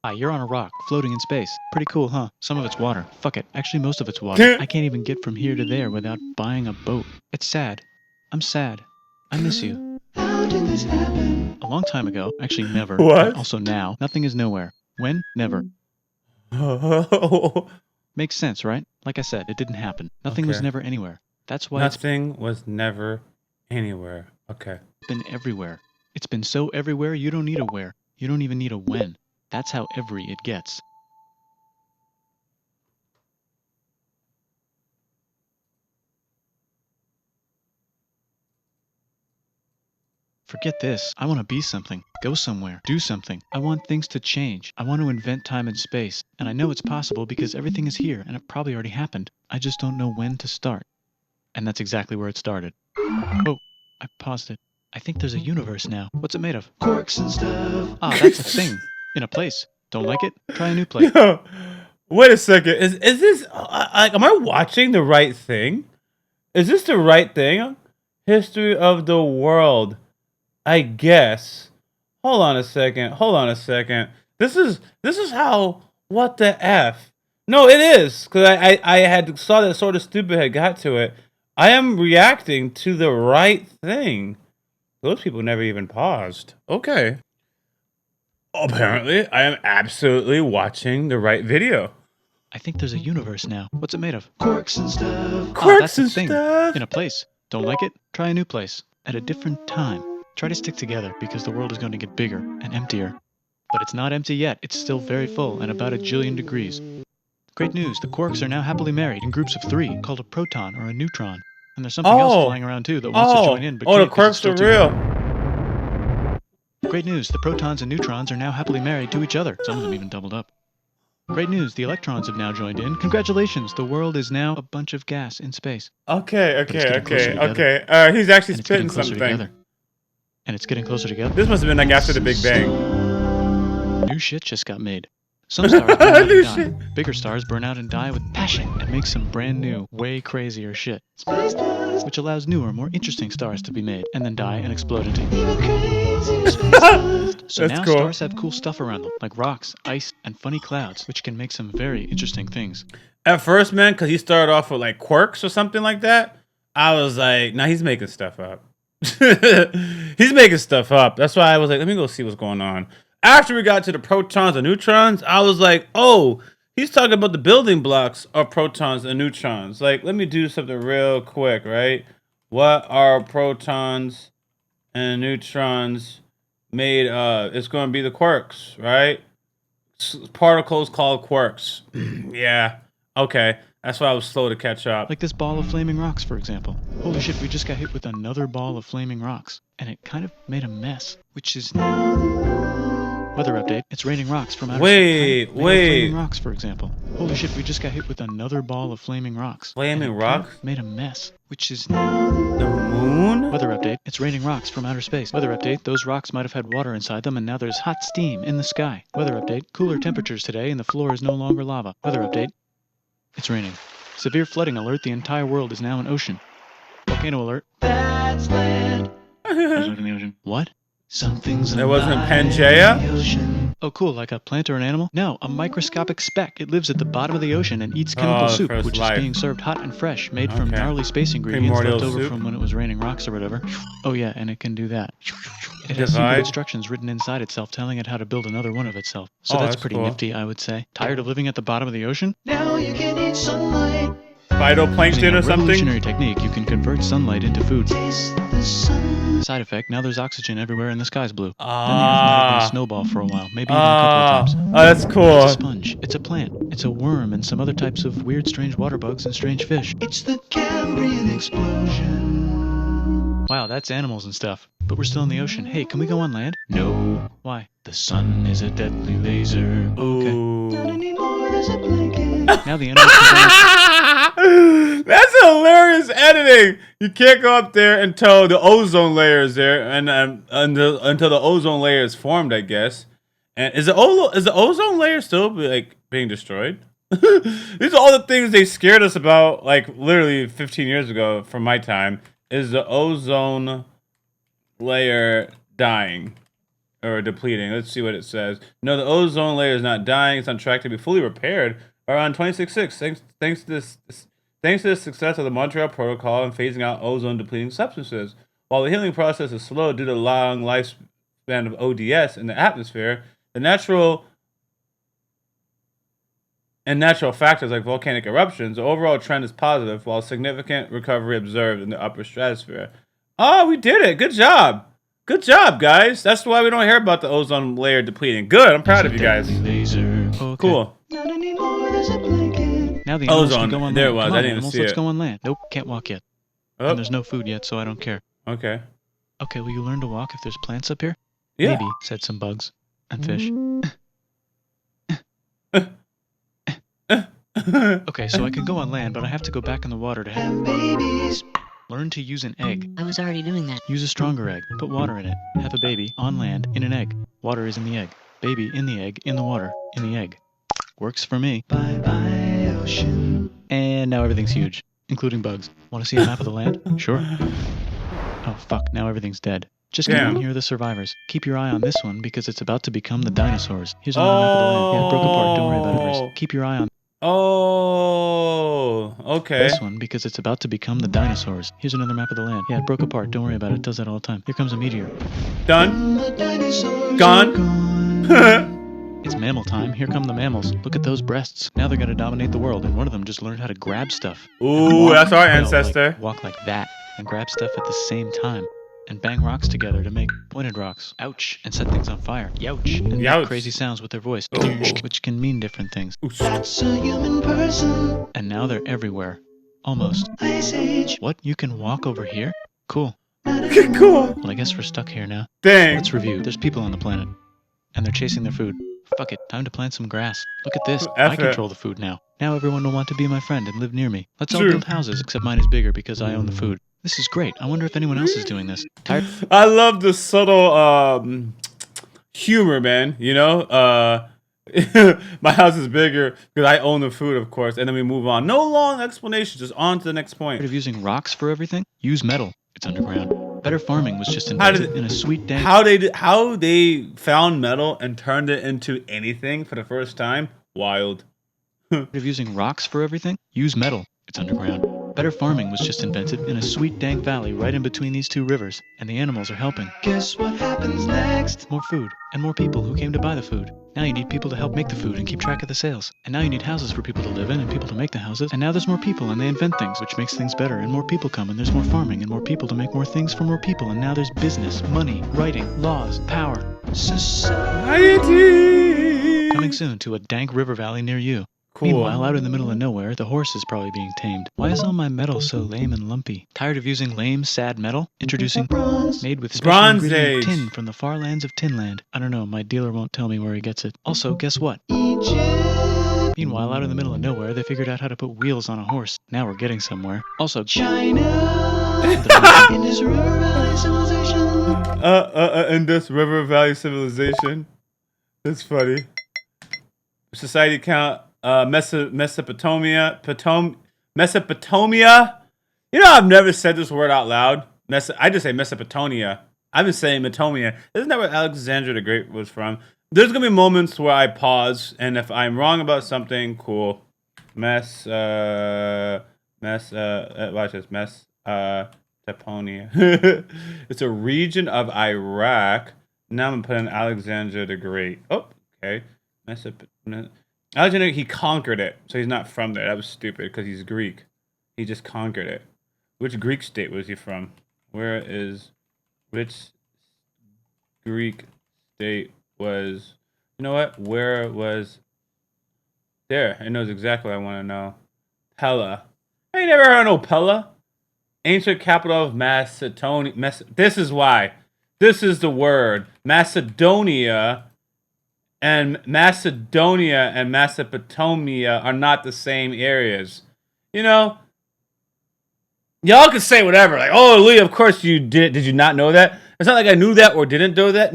Hi, you're on a rock, floating in space. Pretty cool, huh? Some of it's water. Fuck it. Actually, most of it's water. I can't even get from here to there without buying a boat. It's sad. I'm sad. I miss you. How did this happen? A long time ago, actually never, What? but also now, nothing is nowhere. When? Never. Makes sense, right? Like I said, it didn't happen. Nothing was Okay. never anywhere. That's why Nothing was never anywhere. Okay. it's been everywhere. It's been so everywhere you don't need a where. You don't even need a when. That's how every it gets. Forget this. I want to be something, go somewhere, do something. I want things to change. I want to invent time and space. And I know it's possible because everything is here and it probably already happened. I just don't know when to start. And that's exactly where it started. Oh, I paused it. I think there's a universe now. What's it made of? Quirks and stuff. Ah, that's a thing. In a place. Don't like it? Try a new place. Yo, wait a second. Is this am I watching the right thing? Is this the right thing? History of the world. I guess. Hold on a second. Hold on a second. This is how, what the F? No, it is. Cause I had saw that sort of stupid had got to it. I am reacting to the right thing. Those people never even paused. Okay. Apparently, I am absolutely watching the right video. I think there's a universe now. What's it made of? Quirks and stuff. Ah, Quirks that's a and thing. stuff. In a place. Don't like it? Try a new place. At a different time. Try to stick together because the world is going to get bigger and emptier. But it's not empty yet. It's still very full and about 1,000,000,000 degrees. Great news. The quarks are now happily married in groups of 3 called a proton or a neutron. And there's something else flying around too that wants to join in but the can't 'cause it's quirks are still too real. Great news, the protons and neutrons are now happily married to each other. Some of them even doubled up. Great news, the electrons have now joined in. Congratulations, the world is now a bunch of gas in space. Okay. But it's getting closer together. He's actually And it's getting spitting closer something. together. And it's getting closer together. This must have been like after the Big Bang. New shit just got made. Some stars burn out New and die. shit. Bigger stars burn out and die with passion and make some brand new, way crazier shit. Space dust. Which allows newer, more interesting stars to be made and then die and explode into. Even crazy space dust. So That's now cool. stars have cool stuff around them, like rocks, ice, and funny clouds, which can make some very interesting things. At first, man, because he started off with like quirks or something like that, I was like, nah, he's making stuff up. He's making stuff up. That's why I was like, let me go see what's going on. After we got to the protons and neutrons, I was like, oh, he's talking about the building blocks of protons and neutrons. Like, let me do something real quick, right? What are protons and neutrons made of? It's going to be the quarks, right? Particles called quarks. Yeah. Okay. That's why I was slow to catch up. Like this ball of flaming rocks, for example. Holy shit, we just got hit with another ball of flaming rocks. And it kind of made a mess, which is weather update. It's raining rocks from outer space. Flaming rocks, for example. Holy shit, we just got hit with another ball of flaming rocks. Flaming and it kind rocks? of made a mess, which is The moon? weather update. It's raining rocks from outer space. Weather update. Those rocks might have had water inside them, and now there's hot steam in the sky. Weather update. Cooler temperatures today, and the floor is no longer lava. Weather update. It's raining. Severe flooding alert. The entire world is now an ocean. Volcano alert. That's land. There's life in the ocean. What? Something's There wasn't alive Pangea? in the ocean. Oh, cool. Like a plant or an animal? No, a microscopic speck. It lives at the bottom of the ocean and eats chemical soup, first which life. is being served hot and fresh, made from Okay. gnarly space ingredients Primordial left over soup? from when it was raining rocks or whatever. Oh yeah, and it can do that. It has secret Divide? instructions written inside itself telling it how to build another one of itself. So Oh, that's that's pretty cool. nifty, I would say. Tired of living at the bottom of the ocean? Now you can eat sunlight. Using Phytoplankton a or something? revolutionary technique, you can convert sunlight into food. Taste the sun. Side effect, now there's oxygen everywhere and the sky's blue. Then the earth might have been a Ah. snowball for a while, maybe even a couple of times. Oh, that's It's a cool. sponge. It's a plant. It's a worm and some other types of weird, strange water bugs and strange fish. It's the Cambrian explosion. Wow, that's animals and stuff. But we're still in the ocean. Hey, can we go on land? No. Why? The sun is a deadly laser. Okay. Not Ooh. anymore, there's a blanket. Now the animals can That's hilarious editing. You can't go up there until the ozone layer is there, and until the ozone layer is formed, I guess. And is the ozone layer still being destroyed? These are all the things they scared us about, like literally 15 years ago from my time. Is the ozone layer dying? or depleting. Let's see what it says. No, the ozone layer is not dying. It's on track to be fully repaired around 2066. Thanks to the success of the Montreal Protocol and phasing out ozone depleting substances. While the healing process is slow due to the long lifespan of ODS in the atmosphere, the natural factors like volcanic eruptions, the overall trend is positive, while significant recovery observed in the upper stratosphere. Oh, we did it. Good job. Good job, guys. That's why we don't hear about the ozone layer depleting. Good. I'm proud of you guys. Laser. Okay. Cool. Not anymore, there's a blanket. Now the animals Ozone. can go on There it land. was. Come I on, didn't even animals, see let's it. go on land. Nope, can't walk yet. Oh, And there's no food yet, so I don't care. okay. Okay, will you learn to walk if there's plants up here? Yeah. Maybe, said some bugs. And fish. Okay, so I can go on land, but I have to go back in the water to Have babies. learn to use an egg. I was already doing that. Use a stronger egg. Put water in it. Have a baby on land in an egg. Water is in the egg. Baby in the egg, in the water, in the egg. Works for me. Bye bye, ocean. And now everything's huge, including bugs. Want to see a map of the land? Sure. Oh fuck, now everything's dead. Just kidding, Damn. here are the survivors. Keep your eye on this one because it's about to become the dinosaurs. Here's another map of the land. Yeah, it broke apart, don't worry about it first. Keep your eye on Oh, okay. this one because it's about to become the dinosaurs. Here's another map of the land. Yeah, it broke apart, don't worry about it. It does that all the time. Here comes a meteor. Done. The dinosaurs Gone. are gone. It's mammal time. Here come the mammals. Look at those breasts. Now they're gonna dominate the world, and one of them just learned how to grab stuff. Ooh, that's our Well, ancestor. walk like that and grab stuff at the same time. And bang rocks together to make pointed rocks. Ouch. And set things on fire. Youch. And Youch. make crazy sounds with their voice. Oh. Which can mean different things. That's a human person. And now they're everywhere. Almost. Ice Age. What? You can walk over here? Cool. Not anymore. Cool. Well, I guess we're stuck here now. Dang. Let's review. There's people on the planet. And they're chasing their food. Fuck it. Time to plant some grass. Look at this. F I it. control the food now. Now everyone will want to be my friend and live near me. Let's all True. build houses, except mine is bigger because I own the food. This is great. I wonder if anyone else is doing this. Tired? I love the subtle humor, man. You know, my house is bigger because I own the food, of course, and then we move on. No long explanation, just on to the next point. Tired of using rocks for everything? Use metal. It's underground. Better farming was just How did invented in a sweet day. How they found metal and turned it into anything for the first time? Wild. Tired of using rocks for everything? Use metal. It's underground. Better farming was just invented in a sweet dank valley right in between these two rivers, and the animals are helping. Guess what happens next? More food, and more people who came to buy the food. Now you need people to help make the food and keep track of the sales. And now you need houses for people to live in and people to make the houses. And now there's more people and they invent things, which makes things better. And more people come and there's more farming and more people to make more things for more people. And now there's business, money, writing, laws, power. Society. Coming soon to a dank river valley near you. Cool. Meanwhile, out in the middle of nowhere, the horse is probably being tamed. Why is all my metal so lame and lumpy? Tired of using lame, sad metal? Introducing Bronze. made with special Bronze ingredient Age. tin from the far lands of Tinland. I don't know, my dealer won't tell me where he gets it. Also, guess what? Egypt. Meanwhile, out in the middle of nowhere, they figured out how to put wheels on a horse. Now we're getting somewhere. Also, China. Indus River Valley Civilization. Indus River Valley Civilization. That's funny. Society count. Mesopotamia. Mesopotamia. You know, I've never said this word out loud. I just say Mesopotamia. I've been saying Metomia. Isn't that where Alexander the Great was from? There's gonna be moments where I pause, and if I'm wrong about something, cool. Watch this. Mesopotamia. It's a region of Iraq. Now I'm gonna put in Alexander the Great. Oh, okay. Alexander, he conquered it, so he's not from there. That was stupid because he's Greek. He just conquered it. Which Greek state was he from? Which Greek state was? You know what? Where was? There. It knows exactly what I want to know. Pella. I ain't never heard of no Pella. Ancient capital of Macedonia. This is why. This is the word. Macedonia and Mesopotamia are not the same areas. You know, y'all can say whatever. Like, oh, Lee, of course you did. Did you not know that? It's not like I knew that or didn't know that.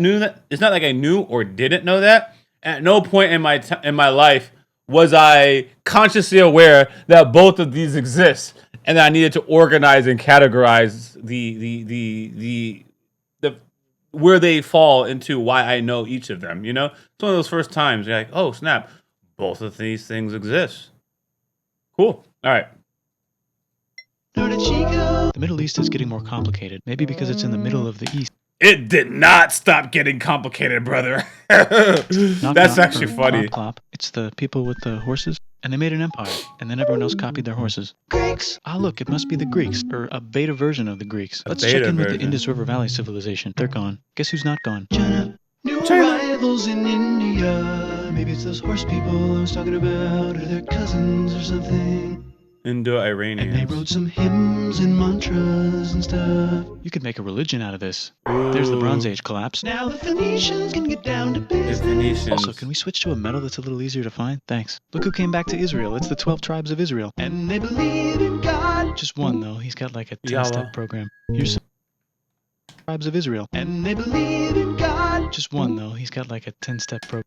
It's not like I knew or didn't know that. At no point in my life was I consciously aware that both of these exist, and that I needed to organize and categorize where they fall into why I know each of them. You know, it's one of those first times you're like, oh snap, both of these things exist. Cool. All right. The Middle East is getting more complicated, maybe because it's in the middle of the East. It did not stop getting complicated, brother. Knock, That's knock, actually or funny. Clop, clop. It's the people with the horses, and they made an empire, and then everyone else copied their horses. Greeks. Ah, look, it must be the Greeks, or a beta version of the Greeks. Let's beta check in with version. the Indus River Valley civilization. They're gone. Guess who's not gone? China. New arrivals in India. Maybe it's those horse people I was talking about, or their cousins or something. And they Indo-Iranians. wrote some hymns and mantras and stuff. You could make a religion out of this. There's the Bronze Age collapse. Now the Phoenicians can get down to The business. Phoenicians. Also, can we switch to a metal that's a little easier to find? Thanks. Look who came back to Israel. It's the 12 tribes of Israel. And they believe in God. Just one, though. He's got like a Yalla. 10-step program. Here's some tribes of Israel. And they believe in God. Just one, though. He's got like a 10-step program.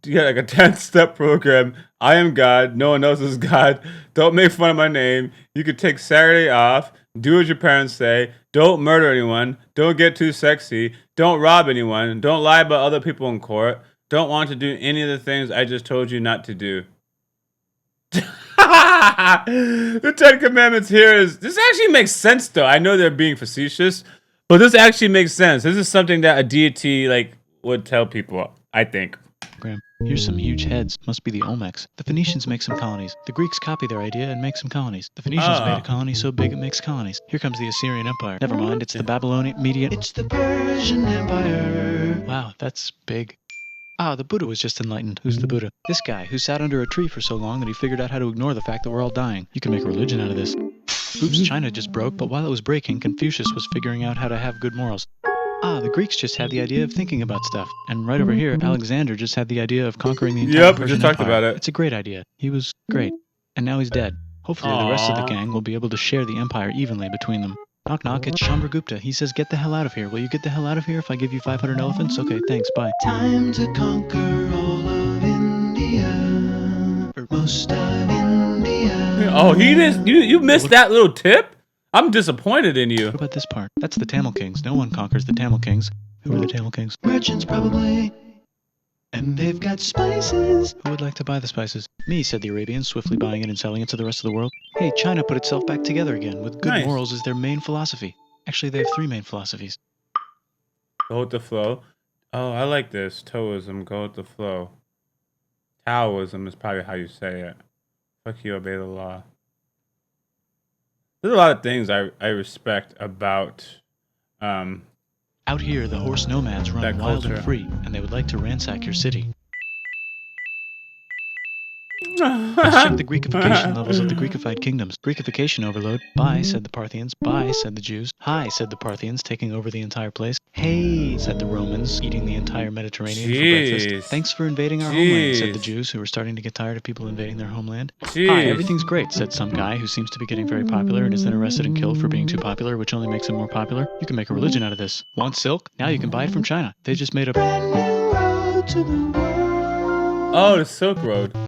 You got like a 10-step program. I am God. No one else is God. Don't make fun of my name. You could take Saturday off. Do as your parents say. Don't murder anyone. Don't get too sexy. Don't rob anyone. Don't lie about other people in court. Don't want to do any of the things I just told you not to do. The 10 Commandments here is... This actually makes sense, though. I know they're being facetious, but this actually makes sense. This is something that a deity like would tell people, I think. Here's some huge heads. Must be the Olmecs. The Phoenicians make some colonies. The Greeks copy their idea and make some colonies. The Phoenicians made a colony so big it makes colonies. Here comes the Assyrian Empire. Never mind, it's the Babylonian Median. It's the Persian Empire. Wow, that's big. Ah, the Buddha was just enlightened. Who's the Buddha? This guy who sat under a tree for so long that he figured out how to ignore the fact that we're all dying. You can make a religion out of this. Oops, China just broke, but while it was breaking, Confucius was figuring out how to have good morals. Ah, the Greeks just had the idea of thinking about stuff. And right over here, Alexander just had the idea of conquering the entire Yep, we Persian just talked Empire. about it. It's a great idea. He was great. And now he's dead. Hopefully the rest of the Aw. gang will be able to share the empire evenly between them. Knock knock, it's Chandragupta. He says, get the hell out of here. Will you get the hell out of here if I give you 500 elephants? Okay, thanks, bye. Time to conquer all of India. Or most of India. Oh, he didn't. You missed that little tip? I'm disappointed in you. What about this part? That's the Tamil Kings. No one conquers the Tamil Kings. Who are the Tamil Kings? Merchants probably. And they've got spices. Who would like to buy the spices? Me, said the Arabians, swiftly buying it and selling it to the rest of the world. Hey, China put itself back together again, with good Nice. morals as their main philosophy. Actually, they have 3 main philosophies. Go with the flow. Oh, I like this. Taoism, go with the flow. Taoism is probably how you say it. Fuck you, obey the law. There's a lot of things I respect about Out here, the horse nomads run that wild culture. and free, and they would like to ransack your city. Let's check the Greekification levels of the Greekified kingdoms. Greekification overload. Bye, said the Parthians. Bye, said the Jews. Hi, said the Parthians, taking over the entire place. Hey, said the Romans, eating the entire Mediterranean for Jeez. breakfast. Thanks for invading our homeland, said the Jeez. Jews, who were starting to get tired of people invading their homeland. Jeez. Hi, everything's great, said some guy who seems to be getting very popular and is then arrested and killed for being too popular, which only makes him more popular. You can make a religion out of this. Want silk? Now you can buy it from China. They just made a... Brand new road to the world. Oh, the Silk Road. Where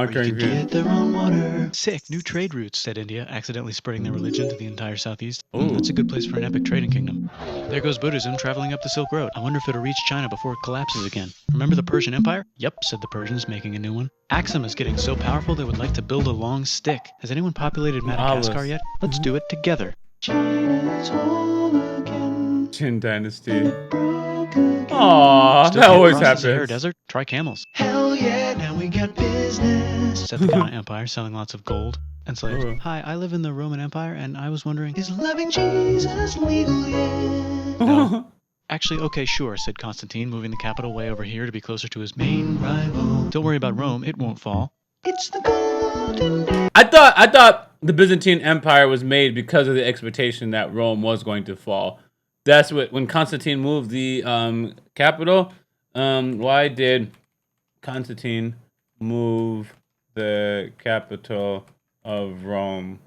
you Conquering can view. get their own water. Sick, new trade routes, said India, accidentally spreading their religion to the entire southeast. Ooh. That's a good place for an epic trading kingdom. There goes Buddhism traveling up the Silk Road. I wonder if it'll reach China before it collapses again. Remember the Persian Empire? Yep, said the Persians, making a new one. Axum is getting so powerful they would like to build a long stick. Has anyone populated Madagascar Olives. yet? Let's do it together. China's whole again. Qin Dynasty. Broke again. Aww, Still that can't always cross the Sahara happens. Desert? Try camels. Hell yeah, now we got business. Said the Ghana Empire, selling lots of gold and slaves. Ooh. Hi, I live in the Roman Empire, and I was wondering... Is loving Jesus legal yet? No. Actually, okay, sure, said Constantine, moving the capital way over here to be closer to his main rival. Don't worry about Rome, it won't fall. It's the golden days. I thought the Byzantine Empire was made because of the expectation that Rome was going to fall. That's what when Constantine moved the capital. Why did Constantine move the capital of Rome?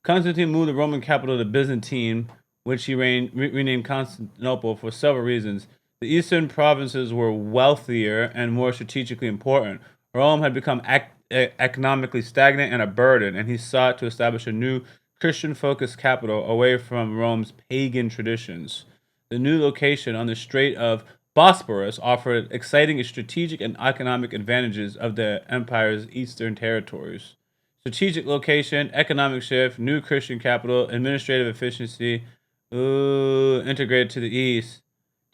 Constantine moved the Roman capital to Byzantine, which he renamed Constantinople for several reasons. The eastern provinces were wealthier and more strategically important. Rome had become economically stagnant and a burden, and he sought to establish a new Christian-focused capital away from Rome's pagan traditions. The new location on the Strait of Bosporus offered exciting strategic and economic advantages of the empire's eastern territories. Strategic location, economic shift, new Christian capital, administrative efficiency, integrated to the east,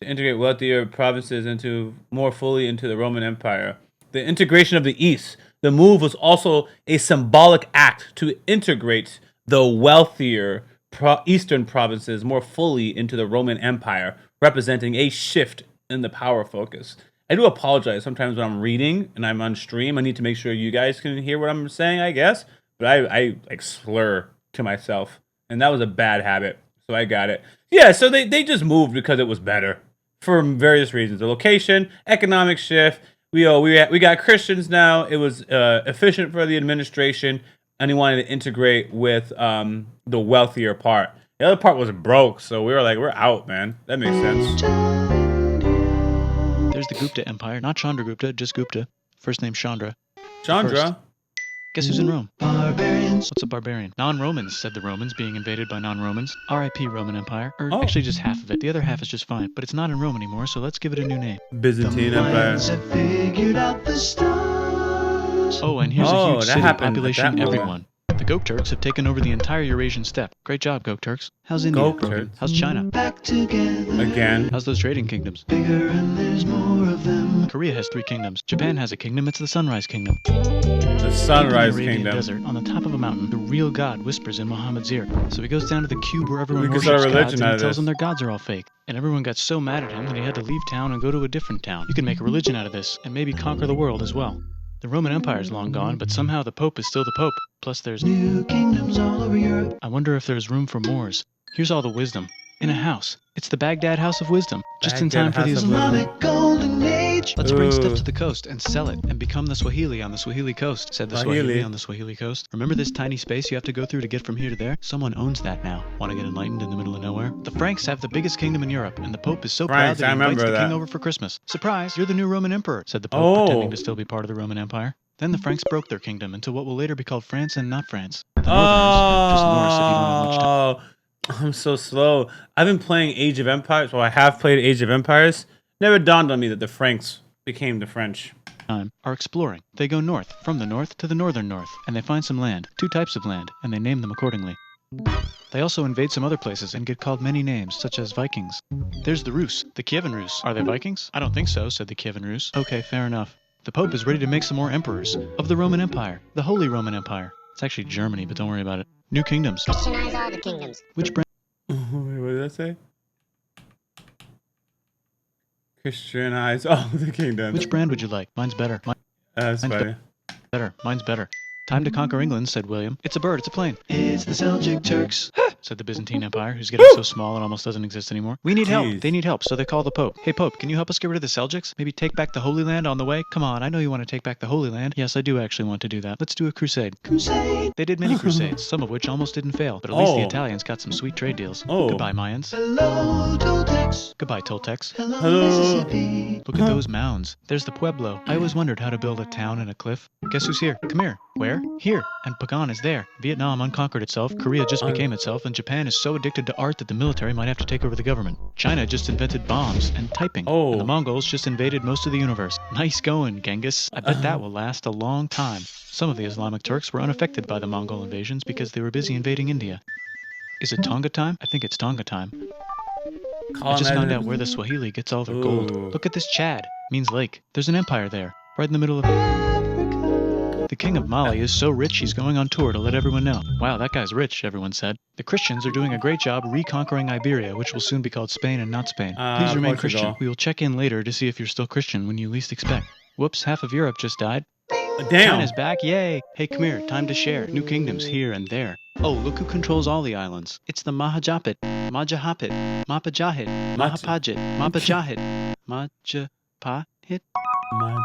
to integrate wealthier provinces more fully into the Roman Empire. The integration of the east. The move was also a symbolic act to integrate the wealthier eastern provinces more fully into the Roman Empire, representing a shift in the power focus. I do apologize sometimes when I'm reading and I'm on stream. I need to make sure you guys can hear what I'm saying, I guess. But I like slur to myself, and that was a bad habit. So I got it. Yeah, so they just moved because it was better for various reasons. The location, economic shift. We got Christians now. It was efficient for the administration, and he wanted to integrate with the wealthier part. The other part was broke, so we were like, we're out, man. That makes sense. There's the Gupta Empire, not Chandragupta, just Gupta. First name Chandra. Chandra. Guess who's in Rome? Barbarians. What's a barbarian? Non-Romans, said the Romans, being invaded by non-Romans. R.I.P. Roman Empire. Or Oh. actually just half of it. The other half is just fine. But it's not in Rome anymore, so let's give it a new name. Byzantine Empire. Mayans have figured out the stars. Oh, and here's a Oh, huge that city, happened at population, that moment. everyone. The Gok Turks have taken over the entire Eurasian steppe. Great job, Gok Turks. How's India? Gok Brogan? Turks. How's China? Back together. Again. How's those trading kingdoms? Bigger and there's more of them. Korea has 3 kingdoms. Japan has a kingdom. It's the Sunrise Kingdom. The In Sunrise the Arabian Kingdom. desert, on the top of a mountain, the real God whispers in Muhammad's ear. So he goes down to the cube where everyone We can start a worships gods, religion and out he of tells this. them their gods are all fake. And everyone got so mad at him that he had to leave town and go to a different town. You can make a religion out of this, and maybe conquer the world as well. The Roman Empire is long gone, but somehow the Pope is still the Pope. Plus there's... New kingdoms all over Europe. I wonder if there's room for Moors. Here's all the wisdom. In a house. It's the Baghdad House of Wisdom. Just in time Baghdad for the House of Islamic... Islamic golden age. Let's bring Ooh. stuff to the coast and sell it and become the Swahili on the Swahili coast, said the Swahili Swahili. on the Swahili coast. Remember this tiny space you have to go through to get from here to there? Someone owns that now. Want to get enlightened in the middle of nowhere? The Franks have the biggest kingdom in Europe, and the Pope is so proud Franks, that I he invites remember the king that. over for Christmas. Surprise, you're the new Roman emperor, said the Pope, Oh. pretending to still be part of the Roman Empire. Then the Franks broke their kingdom into what will later be called France and not France. The Northerners, just Norse if you don't have much time. Oh, I'm so slow. I've been playing Age of Empires. Well, I have played Age of Empires. Never dawned on me that the Franks became the French. Are exploring. They go north, from the north to the northern north, and they find some land, 2 types of land, and they name them accordingly. They also invade some other places and get called many names, such as Vikings. There's the Rus, the Kievan Rus. Are they Vikings? I don't think so, said the Kievan Rus. Okay, fair enough. The Pope is ready to make some more emperors of the Roman Empire, the Holy Roman Empire. It's actually Germany, but don't worry about it. New kingdoms. Christianize all the kingdoms. Which brand? Wait, what did I say? Christianize all the kingdoms. Which brand would you like? Mine's better. That's mine's funny. Better. Mine's better. Time to conquer England, said William. It's a bird, it's a plane, It's the Seljuk Turks. said the Byzantine Empire, who's getting so small it almost doesn't exist anymore. We need help. Jeez. They need help, so they call the Pope. Hey, Pope, can you help us get rid of the Seljuks? Maybe take back the Holy Land on the way? Come on, I know you want to take back the Holy Land. Yes, I do actually want to do that. Let's do a crusade. Crusade. They did many crusades, some of which almost didn't fail, but at least the Oh. Italians got some sweet trade deals. Oh. Goodbye, Mayans. Hello, Toltecs. Goodbye, Toltecs. Hello, Hello. Mississippi. Look at those mounds. There's the Pueblo. I always wondered how to build a town in a cliff. Guess who's here? Come here. Where? Here. And Pagan is there. Vietnam unconquered itself. Korea just became itself. And Japan is so addicted to art that the military might have to take over the government. China just invented bombs and typing. Oh. And the Mongols just invaded most of the universe. Nice going, Genghis. I bet that will last a long time. Some of the Islamic Turks were unaffected by the Mongol invasions because they were busy invading India. Is it Tonga time? I think it's Tonga time. I just found out where the Swahili gets all their gold. Ooh. Look at this Chad. Means lake. There's an empire there. Right in the middle of The king of Mali is so rich he's going on tour to let everyone know. Wow, that guy's rich, everyone said. The Christians are doing a great job reconquering Iberia, which will soon be called Spain and not Spain. Please remain Portugal. Christian. We will check in later to see if you're still Christian when you least expect. Whoops, half of Europe just died. Damn. China's back, yay! Hey, come here, time to share. New kingdoms here and there. Oh, look who controls all the islands. It's the Mahajapit, Majahapit, Mapajahit, Mahapajit, Mapajahit, Majapahit.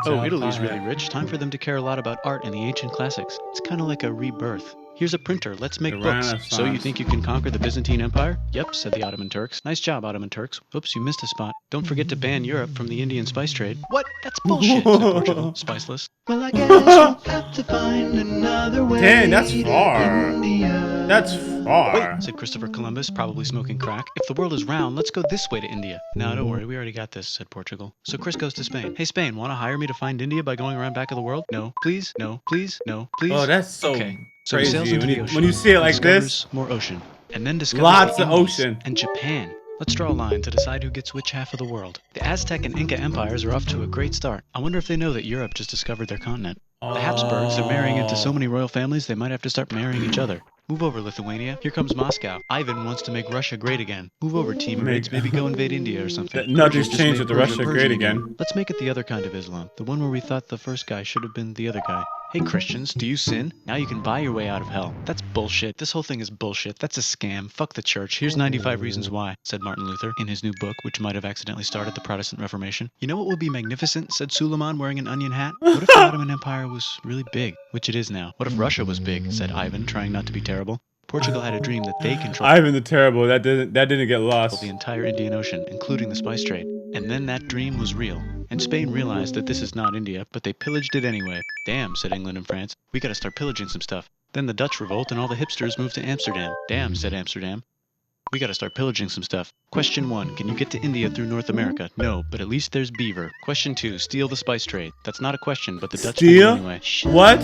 Oh, Italy's really rich. Time for them to care a lot about art and the ancient classics. It's kind of like a rebirth. Here's a printer. Let's make The books. So you Renaissance. think you can conquer the Byzantine Empire? Yep, said the Ottoman Turks. Nice job, Ottoman Turks. Oops, you missed a spot. Don't forget to ban Europe from the Indian spice trade. What? That's bullshit, said Portugal. Spiceless. Well, I guess we'll have to find another way. Dang, that's to far. India. That's far. Wait, said Christopher Columbus, probably smoking crack. If the world is round, let's go this way to India. No, don't worry, we already got this, said Portugal. So Chris goes to Spain. Hey, Spain, want to hire me to find India by going around back of the world? No, please, no, please, no, please. Oh, that's so okay. So he sails crazy. into When the you, ocean, when you see it like discovers this, more ocean, and then discovers lots the of Indies ocean. and Japan. Let's draw a line to decide who gets which half of the world. The Aztec and Inca empires are off to a great start. I wonder if they know that Europe just discovered their continent. The Habsburgs are marrying into so many royal families they might have to start marrying each other. Move over, Lithuania. Here comes Moscow. Ivan wants to make Russia great again. Move over, Timurids. Maybe go invade India or something. Nothing's Persia just changed made with the Persia Russia Persian great again. Let's make it the other kind of Islam. The one where we thought the first guy should have been the other guy. Hey Christians, do you sin? Now you can buy your way out of hell. That's bullshit. This whole thing is bullshit. That's a scam. Fuck the church. Here's 95 reasons why, said Martin Luther in his new book, which might have accidentally started the Protestant Reformation. You know what would be magnificent, said Suleiman wearing an onion hat? What if the Ottoman Empire was really big, which it is now? What if Russia was big, said Ivan, trying not to be terrible. Portugal had a dream that they controlled Ivan the Terrible. That didn't get lost. the entire Indian Ocean, including the spice trade. And then that dream was real. And Spain realized that this is not India, but they pillaged it anyway. Damn, said England and France. We gotta start pillaging some stuff. Then the Dutch revolt and all the hipsters moved to Amsterdam. Damn, said Amsterdam. We gotta start pillaging some stuff. Question 1, can you get to India through North America? No, but at least there's beaver. Question 2, steal the spice trade. That's not a question, but the Dutch did Steal? anyway. What?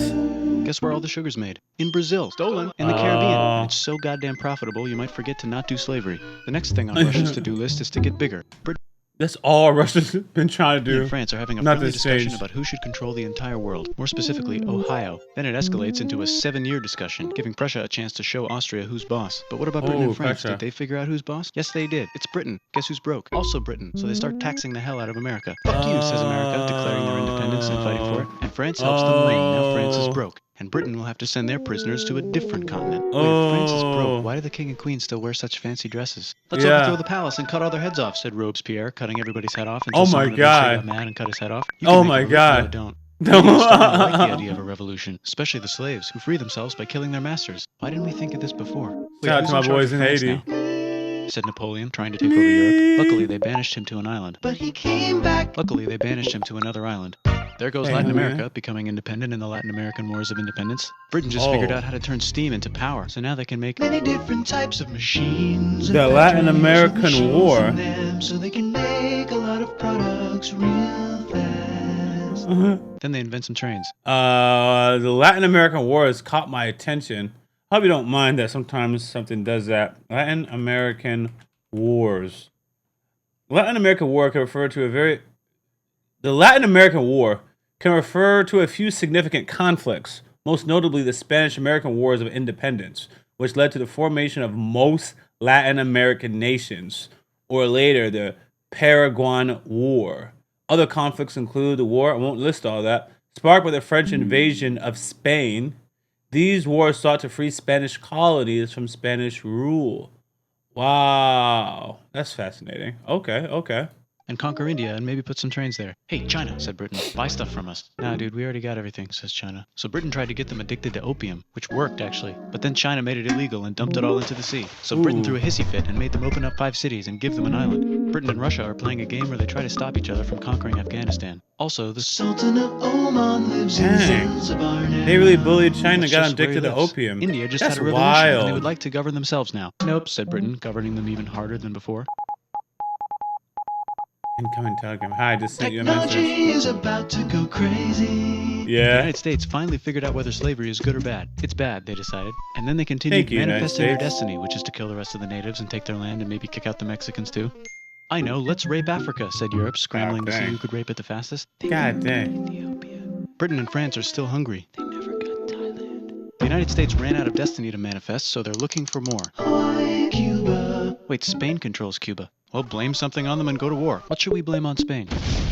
Guess where all the sugar's made? In Brazil. Stolen. In the Caribbean. And it's so goddamn profitable, you might forget to not do slavery. The next thing on Russia's to-do list is to get bigger. Britain That's all Russia's been trying to do. and France are having a Nothing's friendly discussion changed. about who should control the entire world, more specifically Ohio. Then it escalates into a 7-year discussion, giving Prussia a chance to show Austria who's boss. But what about Britain Oh, and France? Prussia. Did they figure out who's boss? Yes, they did. It's Britain. Guess who's broke? Also Britain. So they start taxing the hell out of America. Fuck you, says America, declaring their independence and fighting for it. And France helps them win. Now France is broke. And Britain will have to send their prisoners to a different continent. Wait, if France is broke, why do the king and queen still wear such fancy dresses? Let's Yeah. overthrow the palace and cut all their heads off, said Robespierre, cutting everybody's head off until Oh my someone eventually God. got mad and cut his head off. You Oh can make my a revolution. God. No, don't. Don't- Indians starting to like the idea of a revolution, especially the slaves who free themselves by killing their masters. Why didn't we think of this before? Wait, Shout out who's to my in charge boys of in France Haiti. now? Said Napoleon, trying to take over Europe. Luckily, they banished him to an island. But he came back. Luckily, they banished him to another island. There goes Hey, Latin man. America, becoming independent in the Latin American Wars of Independence. Britain just figured out how to turn steam into power, so now they can make many different types of machines. The Latin American War. So they can make a lot of products real fast. Then they invent some trains. The Latin American War has caught my attention. I hope you don't mind that sometimes something does that. Latin American Wars. Latin American War can refer to The Latin American War can refer to a few significant conflicts, most notably the Spanish-American Wars of Independence, which led to the formation of most Latin American nations, or later the Paraguayan War. Other conflicts include the war, I won't list all that, sparked by the French invasion of Spain. These wars sought to free Spanish colonies from Spanish rule. Wow, that's fascinating. Okay. And conquer India and maybe put some trains there. Hey, China, said Britain, buy stuff from us. Nah, dude, we already got everything, says China. So Britain tried to get them addicted to opium, which worked, actually. But then China made it illegal and dumped it all into the sea. So Britain threw a hissy fit and made them open up 5 cities and give them an island. Britain and Russia are playing a game where they try to stop each other from conquering Afghanistan. Also, the Sultan of Oman lives in Zanzibar now. They really bullied China, That's got just them addicted where to he lives. opium. India just That's had a revolution, and they wild. would like to govern themselves now. Nope, said Britain, governing them even harder than before. Incoming telegram. Hi, I just sent you a Technology message. is about to go crazy. The Yeah. United States finally figured out whether slavery is good or bad. It's bad, they decided. And then they continued Thank you, United manifesting their States. destiny, which is to kill the rest of the natives and take their land and maybe kick out the Mexicans too. I know, let's rape Africa, said Europe, scrambling to see dang. who could rape it the fastest. God dang. Ethiopia. Britain and France are still hungry. They never got Thailand. The United States ran out of destiny to manifest, so they're looking for more. Hawaii, Cuba. Wait, Spain controls Cuba. Well, blame something on them and go to war. What should we blame on Spain?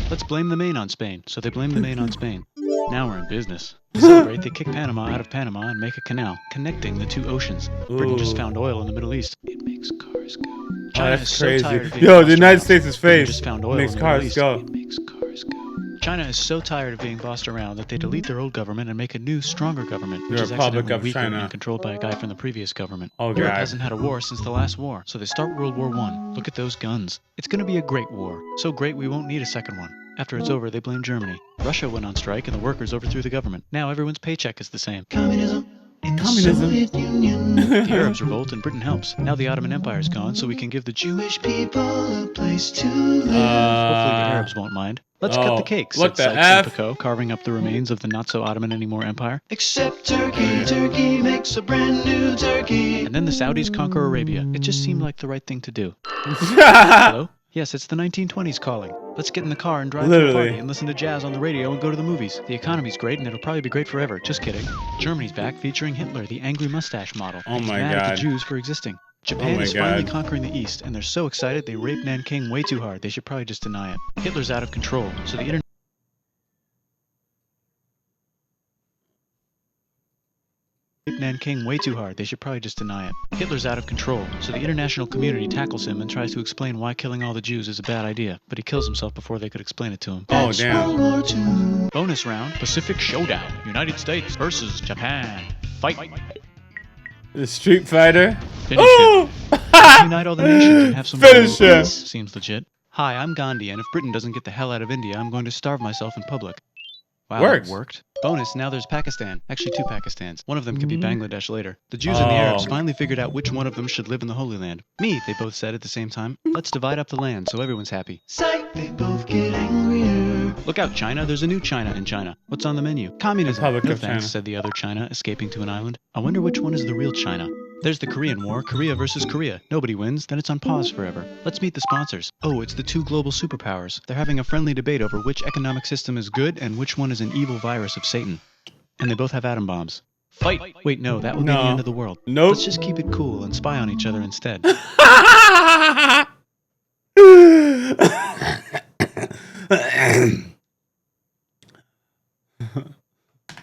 Let's blame the Maine on Spain. So they blame the Maine on Spain. Now we're in business. To celebrate, they kick Panama out of Panama and make a canal, connecting the 2 oceans. Britain just Ooh. found oil in the Middle East. It makes cars go. Oh, China is that's so crazy. tired of being Yo, bossed the United around. States' Britain face just found oil makes in the Middle cars East. go. It makes cars go. China is so tired of being bossed around that they delete their old government and make a new, stronger government, which The is Republic accidentally of weaker China. and controlled by a guy from the previous government. Oh, Europe God. hasn't had a war since the last war, so they start World War I. Look at those guns. It's going to be a great war. So great we won't need a second one. After it's over, they blame Germany. Russia went on strike and the workers overthrew the government. Now everyone's paycheck is the same. Communism in Communism. Soviet Union. The Arabs revolt and Britain helps. Now the Ottoman Empire's gone, so we can give the Jewish people a place to live. Hopefully the Arabs won't mind. Let's cut the cake, what said the Sykes F? and Picot, carving up the remains of the not-so-Ottoman anymore empire. Except turkey. Turkey makes a brand new turkey. And then the Saudis conquer Arabia. It just seemed like the right thing to do. Hello? Yes, it's the 1920s calling. Let's get in the car and drive to a Literally. party and listen to jazz on the radio and go to the movies. The economy's great and it'll probably be great forever. Just kidding. Germany's back featuring Hitler, the angry mustache model. Oh my Mad at God. the Jews for existing. Japan my is finally God. conquering the East, and they're so excited they raped Nanking way too hard. They should probably just deny it. Hitler's out of control, so the internet. Nanking way too hard. They should probably just deny it. Hitler's out of control, so the international community tackles him and tries to explain why killing all the Jews is a bad idea, but he kills himself before they could explain it to him. Oh, damn. World War II. Bonus round, Pacific Showdown. United States versus Japan. Fight. The Street Fighter. Finish Ooh! Unite all the nations and have some Finish world him. peace. Seems legit. Hi, I'm Gandhi, and if Britain doesn't get the hell out of India, I'm going to starve myself in public. Wow, Works. that worked. Bonus, now there's Pakistan. Actually, 2 Pakistans. One of them could be Bangladesh later. The Jews and the Arabs finally figured out which one of them should live in the Holy Land. Me, they both said at the same time. Let's divide up the land so everyone's happy. Psych, they both get angrier. Look out, China. There's a new China in China. What's on the menu? Communism. Republic No of thanks, China. said the other China, escaping to an island. I wonder which one is the real China. There's the Korean War, Korea versus Korea. Nobody wins, then it's on pause forever. Let's meet the sponsors. Oh, it's the 2 global superpowers. They're having a friendly debate over which economic system is good and which one is an evil virus of Satan. And they both have atom bombs. Fight! Wait, no, that would be the No. end of the world. Nope. Let's just keep it cool and spy on each other instead.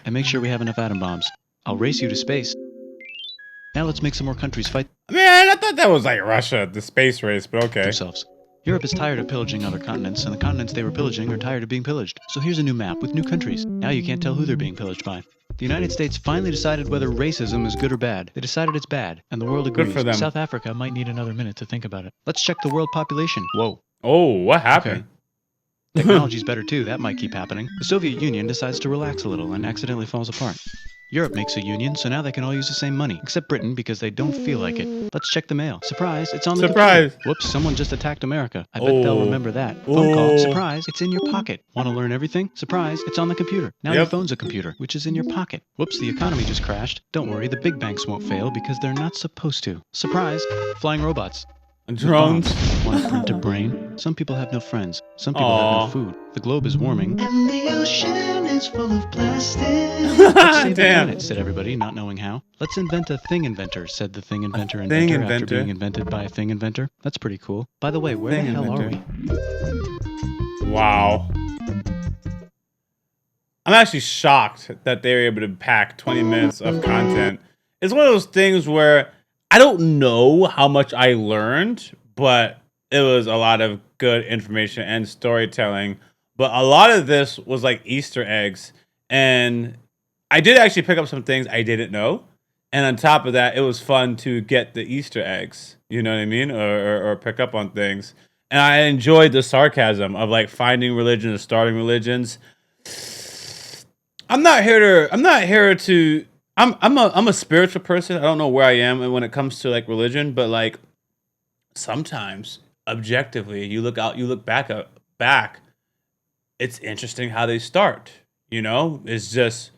And make sure we have enough atom bombs. I'll race you to space. Now let's make some more countries fight Man, I thought that was like Russia, the space race, but okay. themselves. Europe is tired of pillaging other continents, and the continents they were pillaging are tired of being pillaged. So here's a new map with new countries. Now you can't tell who they're being pillaged by. The United States finally decided whether racism is good or bad. They decided it's bad, and the world agrees. for them. South Africa might need another minute to think about it. Let's check the world population. Whoa. Oh, what happened? Technology's better too, that might keep happening. The Soviet Union decides to relax a little and accidentally falls apart. Europe makes a union, so now they can all use the same money, except Britain because they don't feel like it. Let's check the mail. Surprise, it's on the Surprise. computer. Whoops, someone just attacked America. I bet they'll Oh. remember that. Phone call. Oh. Surprise, it's in your pocket. Want to learn everything? Surprise, it's on the computer. Now your Yep. phone's a computer, which is in your pocket. Whoops, the economy just crashed. Don't worry, the big banks won't fail because they're not supposed to. Surprise, flying robots. Drones. Want to print a brain? Some people have no friends. Some people Aw. have no food. The globe is warming. And the ocean is full of plastic. Let's save the Damn. planet, said everybody, not knowing how. Let's invent a thing inventor, said the thing inventor thing after inventor. being invented by a thing inventor. That's pretty cool. By the way, where Thing the hell inventor. are we? Wow. I'm actually shocked that they were able to pack 20 minutes of content. It's one of those things where I don't know how much I learned, but it was a lot of good information and storytelling. But a lot of this was like Easter eggs. And I did actually pick up some things I didn't know. And on top of that, it was fun to get the Easter eggs. You know what I mean? Or pick up on things. And I enjoyed the sarcasm of like finding religions, starting religions. I'm a spiritual person. I don't know where I am when it comes to like religion, but like sometimes objectively you look back, it's interesting how they start. You know, it's just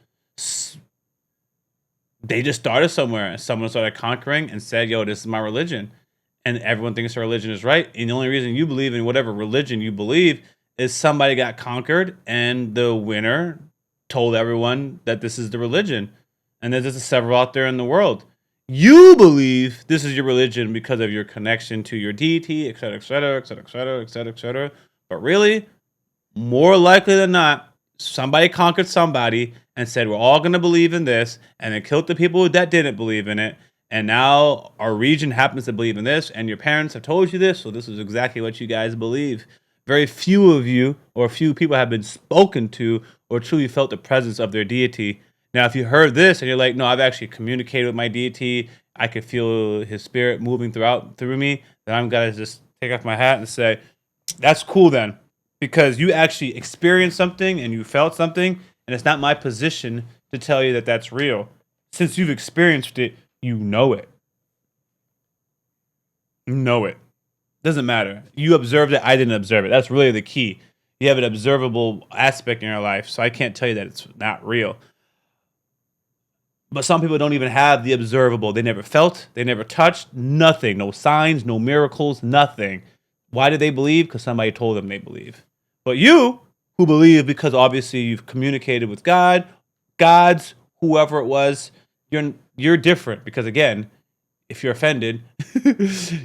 they just started somewhere and someone started conquering and said, yo, this is my religion. And everyone thinks their religion is right. And the only reason you believe in whatever religion you believe is somebody got conquered and the winner told everyone that this is the religion. And there's just several out there in the world. You believe this is your religion because of your connection to your deity, et cetera, et cetera, et cetera, et cetera, et cetera, et cetera. But really, more likely than not, somebody conquered somebody and said, we're all going to believe in this. And then killed the people that didn't believe in it. And now our region happens to believe in this. And your parents have told you this. So this is exactly what you guys believe. Very few of you or few people have been spoken to or truly felt the presence of their deity. Now, if you heard this and you're like, no, I've actually communicated with my deity, I could feel his spirit moving through me, then I'm going to just take off my hat and say, that's cool then. Because you actually experienced something and you felt something, and it's not my position to tell you that that's real. since you've experienced it, you know it. You know it. Doesn't matter. You observed it. I didn't observe it. That's really the key. You have an observable aspect in your life, so I can't tell you that it's not real. But some people don't even have the observable. They never felt, they never touched, nothing. No signs, no miracles, nothing. Why did they believe? Because somebody told them they believe. But you, who believe because obviously you've communicated with God, gods, whoever it was, you're different. Because again, if you're offended,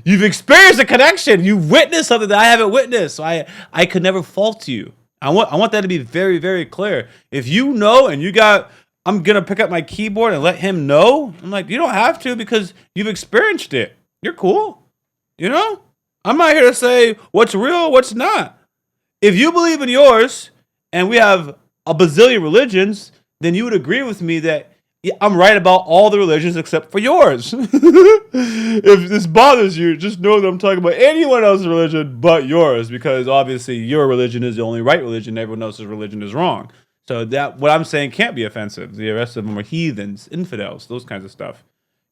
you've experienced a connection. You've witnessed something that I haven't witnessed. So I could never fault you. I want that to be very, very clear. If you know and you got, I'm going to pick up my keyboard and let him know. I'm like, you don't have to because you've experienced it. You're cool. You know? I'm not here to say what's real, what's not. If you believe in yours and we have a bazillion religions, then you would agree with me that I'm right about all the religions except for yours. If this bothers you, just know that I'm talking about anyone else's religion but yours, because obviously your religion is the only right religion. Everyone else's religion is wrong. So that what I'm saying can't be offensive. The rest of them are heathens, infidels, those kinds of stuff.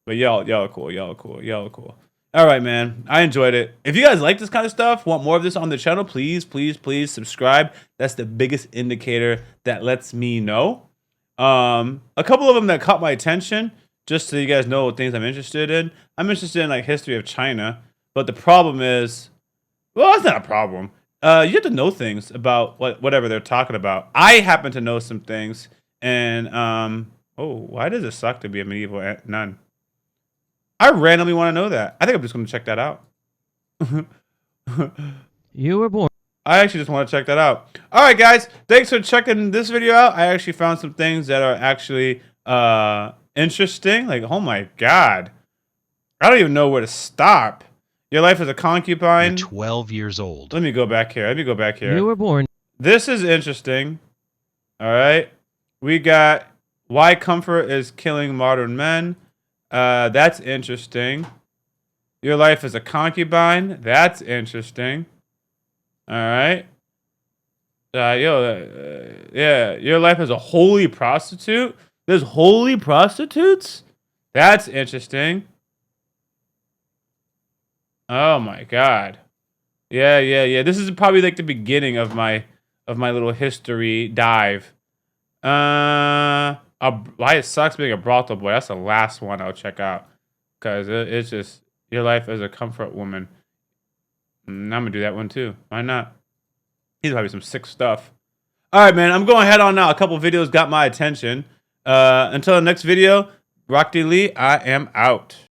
But y'all are cool. Y'all are cool. Y'all are cool. All right, man. I enjoyed it. If you guys like this kind of stuff, want more of this on the channel, please, please, please subscribe. That's the biggest indicator that lets me know. A couple of them that caught my attention, just so you guys know what things I'm interested in. I'm interested in like history of China, but the problem is, well, it's not a problem. You have to know things about whatever they're talking about. I happen to know some things, and why does it suck to be a medieval nun? I randomly want to know that. I think I'm just going to check that out. You were born. I actually just want to check that out. All right, guys. Thanks for checking this video out. I actually found some things that are actually interesting. Like, oh my God. I don't even know where to stop. Your life as a concubine. You're 12 years old. Let me go back here. You were born. This is interesting. All right. We got why comfort is killing modern men. That's interesting. Your life as a concubine. That's interesting. All right. Yeah. Your life as a holy prostitute. There's holy prostitutes? That's interesting. Oh my God. Yeah. This is probably like the beginning of my little history dive. Why it sucks being a brothel boy. That's the last one I'll check out. Because it's just your life as a comfort woman. I'm going to do that one too. Why not? These are probably some sick stuff. All right, man. I'm going head on now. A couple videos got my attention. Until the next video, YaBoyRocklee, I am out.